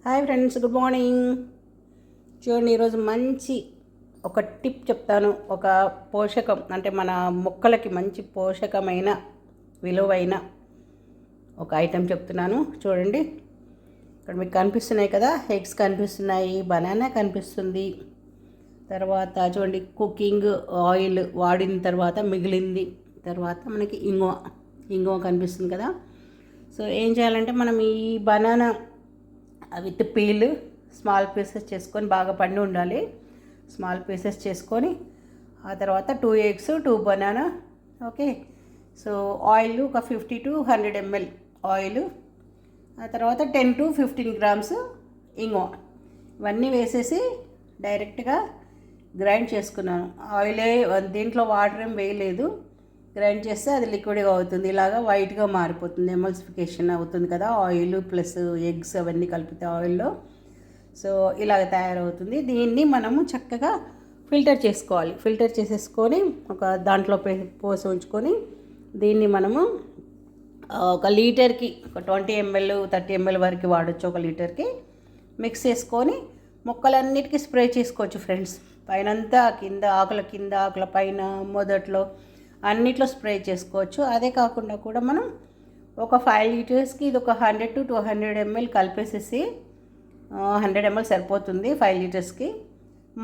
Hi friends, good morning. చూడండి, ఈరోజు మంచి ఒక టిప్ చెప్తాను. ఒక పోషకం అంటే మన మొక్కలకి మంచి పోషకమైన విలువైన ఒక ఐటెం చెప్తున్నాను. చూడండి, ఇక్కడ మీకు కనిపిస్తున్నాయి కదా, ఎగ్స్ కనిపిస్తున్నాయి, బనానా కనిపిస్తుంది. తర్వాత చూడండి, కుకింగ్ ఆయిల్ వాడిన తర్వాత మిగిలింది. తర్వాత మనకి ఇంగువ కనిపిస్తుంది కదా. సో ఏం చేయాలంటే, మనం ఈ banana with peel small pieces చేసుకొని, బాగా పండి ఉండాలి, స్మాల్ పీసెస్ చేసుకొని, ఆ తర్వాత 2 eggs 2 banana. Okay, so oil ఒక 50 to 100 ml ఆయిల్, ఆ తర్వాత 10 to 15 grams ఇంగువ, ఇవన్నీ వేసేసి డైరెక్ట్గా గ్రైండ్ చేసుకున్నాను. ఆయిలే, దీంట్లో వాటర్ ఏం వేయలేదు. గ్రైండ్ చేస్తే అది లిక్విడ్గా అవుతుంది, ఇలాగా వైట్గా మారిపోతుంది, ఎమల్సిఫికేషన్ అవుతుంది కదా ఆయిల్ ప్లస్ ఎగ్స్ అవన్నీ కలిపితే ఆయిల్లో. సో ఇలాగ తయారవుతుంది. దీన్ని మనము చక్కగా ఫిల్టర్ చేసుకోవాలి. ఫిల్టర్ చేసేసుకొని ఒక దాంట్లో పోసి ఉంచుకొని, దీన్ని మనము ఒక లీటర్కి ఒక 20 ml 30 ml వరకు వాడచ్చు. ఒక లీటర్కి మిక్స్ చేసుకొని మొక్కలన్నిటికీ స్ప్రే చేసుకోవచ్చు ఫ్రెండ్స్. పైనంతా, కింద ఆకుల పైన, మొదట్లో అన్నిట్లో స్ప్రే చేసుకోవచ్చు. అదే కాకుండా కూడా మనం ఒక 5 లీటర్స్కి ఇది ఒక 100 to 200 ml కలిపేసేసి, 100 ml సరిపోతుంది 5 లీటర్స్కి.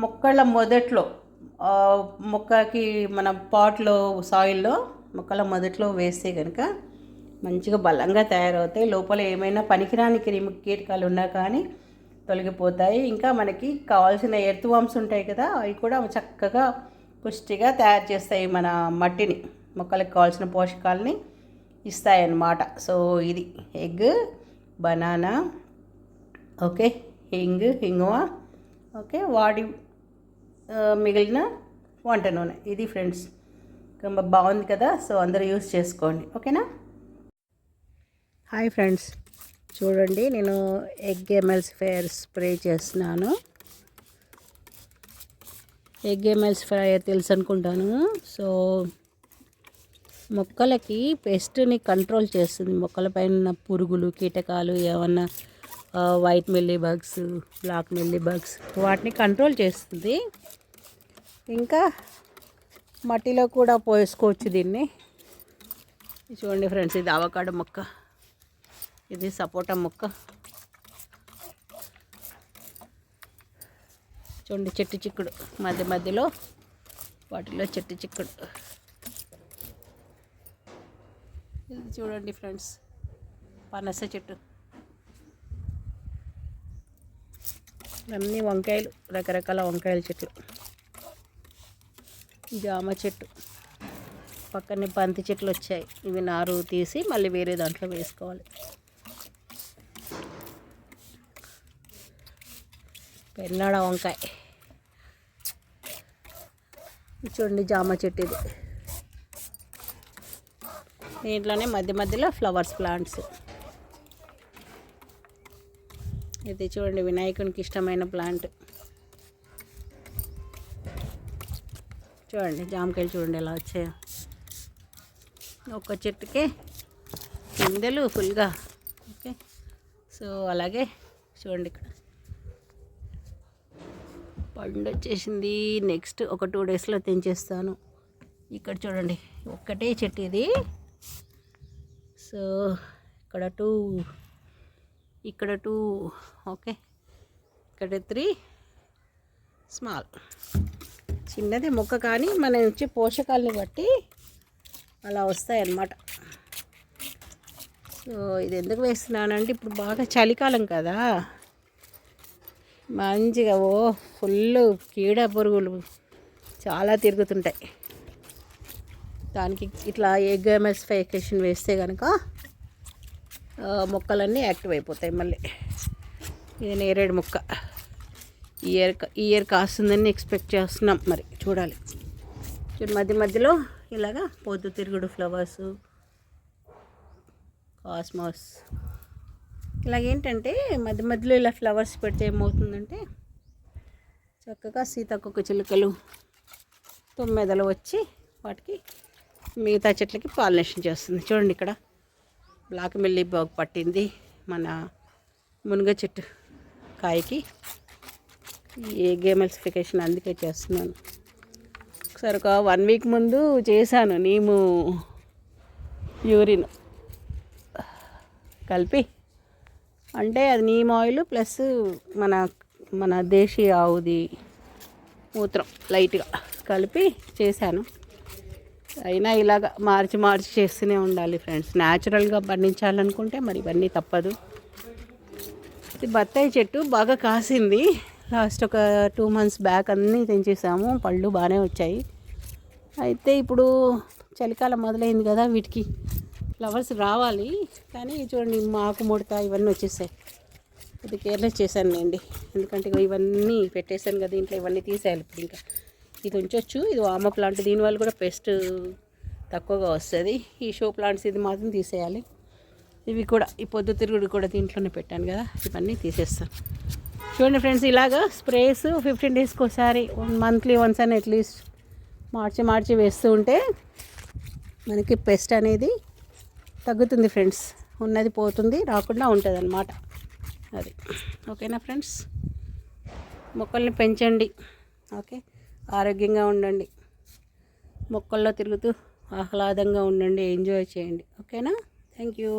మొక్కల మొదట్లో, మొక్కకి మన పాట్లో సాయిల్లో మొక్కల మొదట్లో వేస్తే కనుక మంచిగా బలంగా తయారవుతాయి. లోపల ఏమైనా పనికిరాని కీటకాలు ఉన్నా కానీ తొలగిపోతాయి. ఇంకా మనకి కావాల్సిన ఎర్త్ వామ్స్ ఉంటాయి కదా, అవి కూడా చక్కగా పుష్టిగా తయారు చేస్తాయి. మన మట్టిని, మొక్కలకు కావాల్సిన పోషకాలని ఇస్తాయన్నమాట. సో ఇది ఎగ్, బనానా, ఓకే, ఇంగువ, ఓకే, వాడి మిగిలిన వంట నూనె. ఇది ఫ్రెండ్స్, బాగుంది కదా. సో అందరూ యూస్ చేసుకోండి, ఓకేనా. హాయ్ ఫ్రెండ్స్, చూడండి, నేను ఎగ్ ఎమల్సిఫైయర్ స్ప్రే చేస్తున్నాను. ఎగ్ ఎమల్సిఫైయర్ తెలుసు అనుకుంటాను. సో మొక్కలకి పెస్ట్ని కంట్రోల్ చేస్తుంది. మొక్కలపైన ఉన్న పురుగులు, కీటకాలు, ఏమన్నా white mealy bugs, black mealy bugs, వాటిని కంట్రోల్ చేస్తుంది. ఇంకా మట్టిలో కూడా పోసుకోవచ్చు దీన్ని. చూడండి ఫ్రెండ్స్, ఇది అవకాడో మొక్క, ఇది సపోటా మొక్క. చూడండి, చెట్టు చిక్కుడు మధ్యలో, వాటిలో చెట్టు చిక్కుడు. ఇది చూడండి ఫ్రెండ్స్, పనస చెట్టు. అన్నీ వంకాయలు, రకరకాల వంకాయల చెట్లు. జామ చెట్టు, పక్కనే బంతి చెట్లు వచ్చాయి. ఇవి నారు తీసి మళ్ళీ వేరే దాంట్లో వేసుకోవాలి. పెన్నాడ వంకాయ. చూడండి, జామ చెట్టు. ఇది దీంట్లోనే మధ్యలో ఫ్లవర్స్ ప్లాంట్స్. ఇది చూడండి, వినాయకునికి ఇష్టమైన ప్లాంట్. చూడండి, జామకాయలు చూడండి ఎలా వచ్చాయో. ఒక్క చెట్టుకే పిందెలు ఫుల్గా. ఓకే, సో అలాగే చూడండి, ఇక్కడ పండు వచ్చేసింది. నెక్స్ట్ ఒక 2 daysలో తెంచేస్తాను. ఇక్కడ చూడండి, ఒక్కటే చెట్టు ఇది. సో ఇక్కడ 2, ఇక్కడ 2, ఓకే, ఇక్కడ 3 స్మాల్. చిన్నది మొక్క కానీ మన నుంచి పోషకాలని బట్టి అలా వస్తాయన్నమాట. సో ఇది ఎందుకు వేస్తున్నానంటే, ఇప్పుడు బాగా చలికాలం కదా, మంచిగా ఫుల్ కీడ పురుగులు చాలా తిరుగుతుంటాయి. దానికి ఇట్లా ఎగ్ ఎమల్సిఫికేషన్ వేస్తే కనుక మొక్కలన్నీ యాక్టివ్ అయిపోతాయి మళ్ళీ. ఇది నేరేడు మొక్క. ఇయర్ కాస్తుందని ఎక్స్పెక్ట్ చేస్తున్నాం, మరి చూడాలి. మధ్యలో ఇలాగా పొద్దు తిరుగుడు ఫ్లవర్స్, కాస్మాస్. ఇలాగేంటంటే మధ్యలో ఇలా ఫ్లవర్స్ పెడితే ఏమవుతుందంటే, చక్కగా సీతాకోక చిలుకలు, తుమ్మెదలు వచ్చి వాటికి మిగతా చెట్లకి పాలినేషన్ చేస్తుంది. చూడండి, ఇక్కడ బ్లాక్ మిల్లీ బగ్ పట్టింది. మన మునగ చెట్టు కాయకి ఈ గేమెల్సిఫికేషన్ అందుకే చేస్తున్నాను. ఒకసారి ఒక 1 వీక్ ముందు చేశాను నీము యూరిన్ కలిపి, అంటే అది నీమ్ ఆయిల్ ప్లస్ మన మన దేశీ ఆవుది మూత్రం లైట్గా కలిపి చేశాను. అయినా ఇలాగ మార్చి చేస్తూనే ఉండాలి ఫ్రెండ్స్. న్యాచురల్గా పండించాలనుకుంటే మరి ఇవన్నీ తప్పదు. ఇది బత్తాయి చెట్టు బాగా కాసింది. లాస్ట్ ఒక 2 months బ్యాక్ అన్నీ తెంచేసాము. పళ్ళు బాగానే వచ్చాయి. అయితే ఇప్పుడు చలికాలం మొదలైంది కదా, వీటికి ఫ్లవర్స్ రావాలి. కానీ చూడండి మాకు ముడత ఇవన్నీ వచ్చేసాయి. ఇది కేర్లెస్ చేశానులేండి, ఎందుకంటే ఇవన్నీ పెట్టేశాను కదా ఇంట్లో. ఇవన్నీ తీసేయాలి ఇప్పుడు. ఇంకా ఇది ఉంచొచ్చు. ఇది వామ ప్లాంట్, దీనివల్ల కూడా పెస్ట్ తక్కువగా వస్తుంది. ఈ షో ప్లాంట్స్ ఇది మాత్రం తీసేయాలి. ఇవి కూడా ఈ పొద్దుతిరుగుడు కూడా దీంట్లోనే పెట్టాను కదా, ఇవన్నీ తీసేస్తాను. చూడండి ఫ్రెండ్స్, ఇలాగా స్ప్రేస్ 15 daysకి ఒకసారి, మంత్లీ వన్స్ అని అట్లీస్ట్ మార్చి వేస్తూ ఉంటే మనకి పెస్ట్ అనేది తగ్గుతుంది ఫ్రెండ్స్. ఉన్నది పోతుంది, రాకుండా ఉంటుంది అన్నమాట. అది ఓకేనా ఫ్రెండ్స్. మొక్కల్ని పెంచండి, ఓకే. ఆరోగ్యంగా ఉండండి, మొక్కల్లో తిరుగుతూ ఆహ్లాదంగా ఉండండి, ఎంజాయ్ చేయండి. ఓకేనా. Thank you.